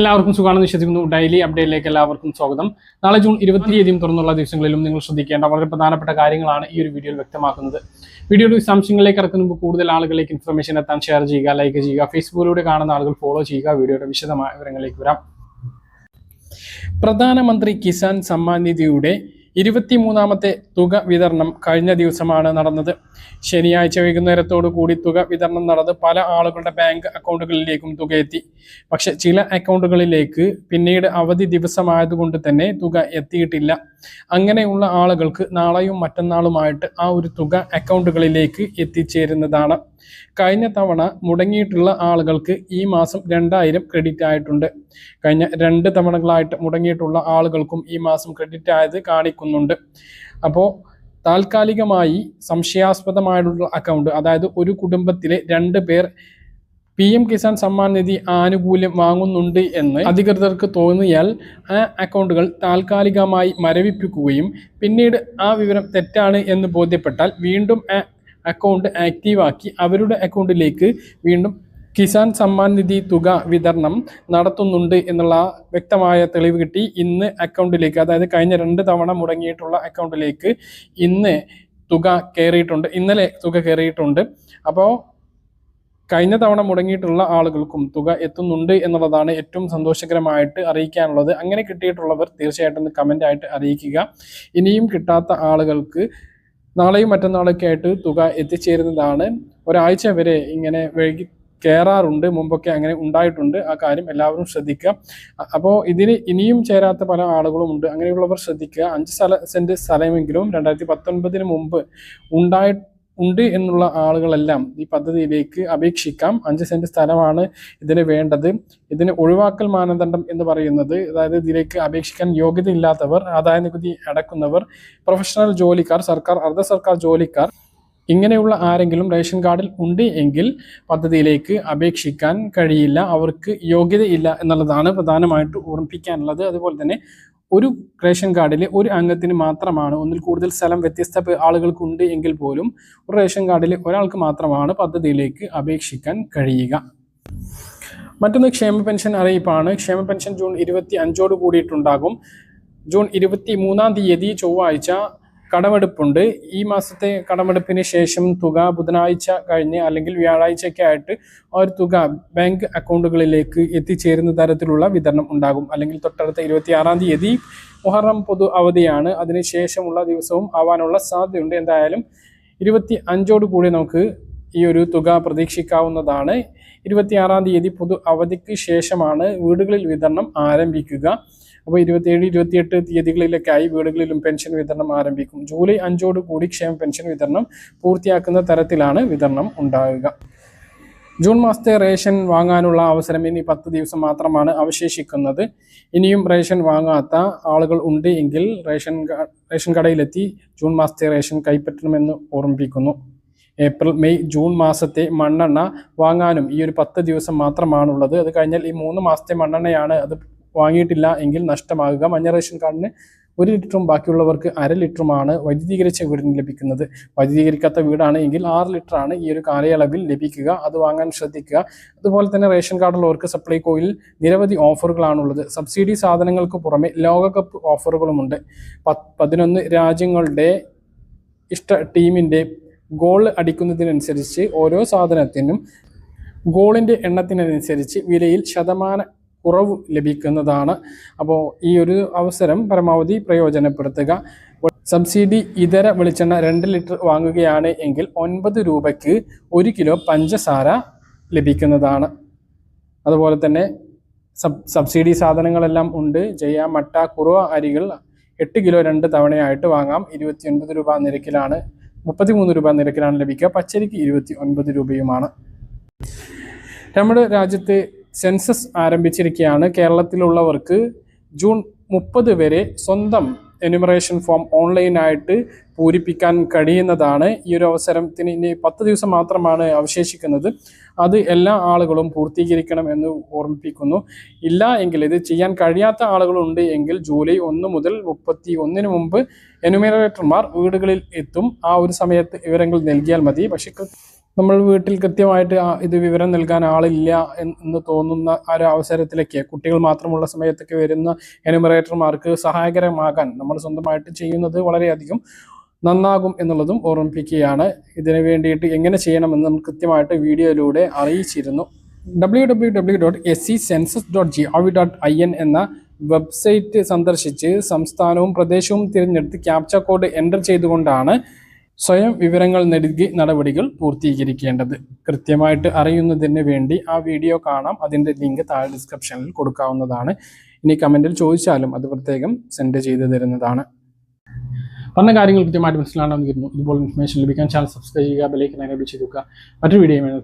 എല്ലാവർക്കും സുഖമാണെന്ന് വിശ്വസിക്കുന്നു. ഡെയിലി അപ്ഡേറ്റിലേക്ക് എല്ലാവർക്കും സ്വാഗതം. നാളെ ജൂൺ 20 തുറന്നുള്ള ദിവസങ്ങളിലും നിങ്ങൾ ശ്രദ്ധിക്കേണ്ട വളരെ പ്രധാനപ്പെട്ട കാര്യങ്ങളാണ് ഈ ഒരു വീഡിയോയിൽ വ്യക്തമാക്കുന്നത്. വീഡിയോയുടെ വിശദാംശങ്ങളിലേക്ക് കടക്കുമ്പോൾ കൂടുതൽ ആളുകളിലേക്ക് ഇൻഫർമേഷൻ എത്താൻ ഷെയർ ചെയ്യുക, ലൈക്ക് ചെയ്യുക, ഫേസ്ബുക്കിലൂടെ കാണുന്ന ആളുകൾ ഫോളോ ചെയ്യുക. വീഡിയോയുടെ വിശദമായ വിവരങ്ങളിലേക്ക് വരാം. പ്രധാനമന്ത്രി കിസാൻ സമ്മാൻ നിധിയുടെ 23ാമത്തെ തുക വിതരണം കഴിഞ്ഞ ദിവസമാണ് നടന്നത്. ശനിയാഴ്ച വൈകുന്നേരത്തോടു കൂടി തുക വിതരണം നടന്ന് പല ആളുകളുടെ ബാങ്ക് അക്കൗണ്ടുകളിലേക്കും തുക എത്തി. പക്ഷെ ചില അക്കൗണ്ടുകളിലേക്ക് പിന്നീട് അവധി ദിവസമായതുകൊണ്ട് തന്നെ തുക എത്തിയിട്ടില്ല. അങ്ങനെയുള്ള ആളുകൾക്ക് നാളെയും മറ്റന്നാളുമായിട്ട് ആ ഒരു തുക അക്കൗണ്ടുകളിലേക്ക് എത്തിച്ചേരുന്നതാണ്. കഴിഞ്ഞ തവണ മുടങ്ങിയിട്ടുള്ള ആളുകൾക്ക് ഈ മാസം 2000 ക്രെഡിറ്റ് ആയിട്ടുണ്ട്. കഴിഞ്ഞ 2 തവണകളായിട്ട് മുടങ്ങിയിട്ടുള്ള ആളുകൾക്കും ഈ മാസം ക്രെഡിറ്റ് ആയത് കാണിക്കുന്നുണ്ട്. അപ്പോൾ താൽക്കാലികമായി സംശയാസ്പദമായിട്ടുള്ള അക്കൗണ്ട്, അതായത് ഒരു കുടുംബത്തിലെ 2 പേർ PM കിസാൻ സമ്മാൻ നിധി ആനുകൂല്യം വാങ്ങുന്നുണ്ട് എന്ന് അധികൃതർക്ക് തോന്നിയാൽ ആ അക്കൗണ്ടുകൾ താൽക്കാലികമായി മരവിപ്പിക്കുകയും പിന്നീട് ആ വിവരം തെറ്റാണ് എന്ന് ബോധ്യപ്പെട്ടാൽ വീണ്ടും അക്കൗണ്ട് ആക്റ്റീവാക്കി അവരുടെ അക്കൗണ്ടിലേക്ക് വീണ്ടും കിസാൻ സമ്മാൻ നിധി തുക വിതരണം നടത്തുന്നുണ്ട് എന്നുള്ള വ്യക്തമായ തെളിവ് കിട്ടി. ഇന്ന് അക്കൗണ്ടിലേക്ക്, അതായത് കഴിഞ്ഞ 2 തവണ മുടങ്ങിയിട്ടുള്ള അക്കൗണ്ടിലേക്ക് ഇന്ന് തുക കയറിയിട്ടുണ്ട്, ഇന്നലെ തുക കയറിയിട്ടുണ്ട്. അപ്പോൾ കഴിഞ്ഞ തവണ മുടങ്ങിയിട്ടുള്ള ആളുകൾക്കും തുക എത്തുന്നുണ്ട് എന്നുള്ളതാണ് ഏറ്റവും സന്തോഷകരമായിട്ട് അറിയിക്കാനുള്ളത്. അങ്ങനെ കിട്ടിയിട്ടുള്ളവർ തീർച്ചയായിട്ടും കമൻ്റ് ആയിട്ട് അറിയിക്കുക. ഇനിയും കിട്ടാത്ത ആളുകൾക്ക് നാളെയും മറ്റന്നാളൊക്കെ ആയിട്ട് തുക എത്തിച്ചേരുന്നതാണ്. ഒരാഴ്ച വരെ ഇങ്ങനെ വൈകി കയറാറുണ്ട്, മുമ്പൊക്കെ അങ്ങനെ ഉണ്ടായിട്ടുണ്ട്. ആ കാര്യം എല്ലാവരും ശ്രദ്ധിക്കുക. അപ്പോൾ ഇതിന് ഇനിയും ചേരാത്ത പല ആളുകളും ഉണ്ട്. അങ്ങനെയുള്ളവർ ശ്രദ്ധിക്കുക. 5 സെന്റ് സ്ഥലമെങ്കിലും 2019 മുമ്പ് ഉണ്ട് എന്നുള്ള ആളുകളെല്ലാം ഈ പദ്ധതിയിലേക്ക് അപേക്ഷിക്കാം. 5 സെന്റ് സ്ഥലമാണ് ഇതിന് വേണ്ടത്. ഇതിന് ഒഴിവാക്കൽ മാനദണ്ഡം എന്ന് പറയുന്നത്, അതായത് ഇതിലേക്ക് അപേക്ഷിക്കാൻ യോഗ്യതയില്ലാത്തവർ, ആദായ നികുതി അടക്കുന്നവർ, പ്രൊഫഷണൽ ജോലിക്കാർ, സർക്കാർ അർദ്ധ സർക്കാർ ജോലിക്കാർ, ഇങ്ങനെയുള്ള ആരെങ്കിലും റേഷൻ കാർഡിൽ ഉണ്ട് എങ്കിൽ പദ്ധതിയിലേക്ക് അപേക്ഷിക്കാൻ കഴിയില്ല, അവർക്ക് യോഗ്യതയില്ല എന്നുള്ളതാണ് പ്രധാനമായിട്ട് ഓർമ്മിപ്പിക്കാനുള്ളത്. അതുപോലെ തന്നെ ഒരു റേഷൻ കാർഡിലെ ഒരു അംഗത്തിന് മാത്രമാണ്, ഒന്നിൽ കൂടുതൽ സ്ഥലം വ്യത്യസ്ത ആളുകൾക്കുണ്ട് എങ്കിൽ പോലും ഒരു റേഷൻ കാർഡിലെ ഒരാൾക്ക് മാത്രമാണ് പദ്ധതിയിലേക്ക് അപേക്ഷിക്കാൻ കഴിയുക. മറ്റൊന്ന് ക്ഷേമ പെൻഷൻ അറിയിപ്പാണ്. ക്ഷേമ പെൻഷൻ ജൂൺ 25 കൂടിയിട്ടുണ്ടാകും. ജൂൺ 23 തീയതി ചൊവ്വാഴ്ച കടമെടുപ്പുണ്ട്. ഈ മാസത്തെ കടമെടുപ്പിന് ശേഷം തുക ബുധനാഴ്ച കഴിഞ്ഞ് അല്ലെങ്കിൽ വ്യാഴാഴ്ചയൊക്കെ ആയിട്ട് ആ ഒരു തുക ബാങ്ക് അക്കൗണ്ടുകളിലേക്ക് എത്തിച്ചേരുന്ന തരത്തിലുള്ള വിതരണം ഉണ്ടാകും. അല്ലെങ്കിൽ തൊട്ടടുത്ത 26 തീയതി മുഹറം പൊതു അവധിയാണ്, അതിനുശേഷമുള്ള ദിവസവും ആവാനുള്ള സാധ്യതയുണ്ട്. എന്തായാലും 25 കൂടി നമുക്ക് ഈ ഒരു തുക പ്രതീക്ഷിക്കാവുന്നതാണ്. 26 തീയതി പൊതു അവധിക്ക് ശേഷമാണ് വീടുകളിൽ വിതരണം ആരംഭിക്കുക. അപ്പോൾ 27, 28 തീയതികളിലൊക്കെയായി വീടുകളിലും പെൻഷൻ വിതരണം ആരംഭിക്കും. ജൂലൈ 5 കൂടി ക്ഷേമ പെൻഷൻ വിതരണം പൂർത്തിയാക്കുന്ന തരത്തിലാണ് വിതരണം ഉണ്ടാകുക. ജൂൺ മാസത്തെ റേഷൻ വാങ്ങാനുള്ള അവസരം ഇനി 10 ദിവസം മാത്രമാണ് അവശേഷിക്കുന്നത്. ഇനിയും റേഷൻ വാങ്ങാത്ത ആളുകൾ ഉണ്ട് എങ്കിൽ റേഷൻ കടയിലെത്തി ജൂൺ മാസത്തെ റേഷൻ കൈപ്പറ്റണമെന്ന് ഓർമ്മിപ്പിക്കുന്നു. ഏപ്രിൽ, മെയ്, ജൂൺ മാസത്തെ മണ്ണെണ്ണ വാങ്ങാനും ഈ ഒരു 10 ദിവസം മാത്രമാണുള്ളത്. അത് കഴിഞ്ഞാൽ ഈ 3 മാസത്തെ മണ്ണെണ്ണയാണ്. അത് വാങ്ങിയിട്ടില്ല എങ്കിൽ നഷ്ടമാകുക. മഞ്ഞ റേഷൻ കാർഡിന് 1 ലിറ്ററും ബാക്കിയുള്ളവർക്ക് 1/2 ലിറ്ററുമാണ് വൈദ്യുതീകരിച്ച വീടിന് ലഭിക്കുന്നത്. വൈദ്യുതീകരിക്കാത്ത വീടാണ് എങ്കിൽ 6 ലിറ്ററാണ് ഈ ഒരു കാലയളവിൽ ലഭിക്കുക. അത് വാങ്ങാൻ ശ്രദ്ധിക്കുക. അതുപോലെ തന്നെ റേഷൻ കാർഡുള്ളവർക്ക് സപ്ലൈകോയിൽ നിരവധി ഓഫറുകളാണുള്ളത്. സബ്സിഡി സാധനങ്ങൾക്ക് പുറമെ ലോകകപ്പ് ഓഫറുകളുമുണ്ട്. 11 രാജ്യങ്ങളുടെ ഇഷ്ട ടീമിൻ്റെ ഗോൾ അടിക്കുന്നതിനനുസരിച്ച് ഓരോ സാധനത്തിനും ഗോളിൻ്റെ എണ്ണത്തിനനുസരിച്ച് വിലയിൽ ശതമാന കുറവ് ലഭിക്കുന്നതാണ്. അപ്പോൾ ഈ ഒരു അവസരം പരമാവധി പ്രയോജനപ്പെടുത്തുക. സബ്സിഡി ഇതര വെളിച്ചെണ്ണ 2 ലിറ്റർ വാങ്ങുകയാണ് എങ്കിൽ 9 രൂപയ്ക്ക് 1 കിലോ പഞ്ചസാര ലഭിക്കുന്നതാണ്. അതുപോലെ തന്നെ സബ്സിഡി സാധനങ്ങളെല്ലാം ഉണ്ട്. ജയ, മട്ട, കുറുവ അരികൾ 8 കിലോ 2 തവണയായിട്ട് വാങ്ങാം. 29 രൂപ നിരക്കിലാണ്, 33 രൂപ നിരക്കിലാണ് ലഭിക്കുക. പച്ചരിക്ക് 29 രൂപയുമാണ്. നമ്മുടെ രാജ്യത്ത് സെൻസസ് ആരംഭിച്ചിരിക്കുകയാണ്. കേരളത്തിലുള്ളവർക്ക് ജൂൺ 30 വരെ സ്വന്തം എന്യൂമറേഷൻ ഫോം ഓൺലൈനായിട്ട് പൂരിപ്പിക്കാൻ കഴിയുന്നതാണ്. ഈ ഒരു അവസരത്തിന് ഇനി 10 ദിവസം മാത്രമാണ് അവശേഷിക്കുന്നത്. അത് എല്ലാ ആളുകളും പൂർത്തീകരിക്കണം എന്ന് ഓർമ്മിപ്പിക്കുന്നു. ഇല്ല എങ്കിൽ, ഇത് ചെയ്യാൻ കഴിയാത്ത ആളുകളുണ്ട് എങ്കിൽ ജൂലൈ 1 മുതൽ 31 മുമ്പ് എന്യൂമറേറ്റർമാർ വീടുകളിൽ എത്തും. ആ ഒരു സമയത്ത് വിവരങ്ങൾ നൽകിയാൽ മതി. പക്ഷേ നമ്മൾ വീട്ടിൽ കൃത്യമായിട്ട് ഇത് വിവരം നൽകാൻ ആളില്ല എന്ന് തോന്നുന്ന ആ ഒരു അവസരത്തിലേക്ക് കുട്ടികൾ മാത്രമുള്ള സമയത്തൊക്കെ വരുന്ന എന്യൂമറേറ്റർമാർക്ക് സഹായകരമാകാൻ നമ്മൾ സ്വന്തമായിട്ട് ചെയ്യുന്നത് വളരെയധികം നന്നാകും എന്നുള്ളതും ഓർമ്മിപ്പിക്കുകയാണ്. ഇതിനു വേണ്ടിയിട്ട് എങ്ങനെ ചെയ്യണമെന്ന് നമ്മൾ കൃത്യമായിട്ട് വീഡിയോയിലൂടെ അറിയിച്ചിരുന്നു. www.secensus.gov.in എന്ന വെബ്സൈറ്റ് സന്ദർശിച്ച് സംസ്ഥാനവും പ്രദേശവും തിരഞ്ഞെടുത്ത് ക്യാപ്ച കോഡ് എൻ്റർ ചെയ്തുകൊണ്ടാണ് സ്വയം വിവരങ്ങൾ നൽകി നടപടികൾ പൂർത്തീകരിക്കേണ്ടത്. കൃത്യമായിട്ട് അറിയുന്നതിന് വേണ്ടി ആ വീഡിയോ കാണാം. അതിൻ്റെ ലിങ്ക് താഴെ ഡിസ്ക്രിപ്ഷനിൽ കൊടുക്കാവുന്നതാണ്. ഇനി കമൻറ്റിൽ ചോദിച്ചാലും അത് പ്രത്യേകം സെൻഡ് ചെയ്ത് തരുന്നതാണ്. പറഞ്ഞ കാര്യങ്ങൾ കൃത്യമായിട്ട് മനസ്സിലാണെന്നിരുന്നു. ഇതുപോലെ ഇൻഫർമേഷൻ ലഭിക്കാൻ ചാനൽ സബ്സ്ക്രൈബ് ചെയ്യുക, ബെലൈക്കൻ എനേബിൾ ചെയ്ത് വെക്കുക. മറ്റൊരു വീഡിയോ കാണാൻ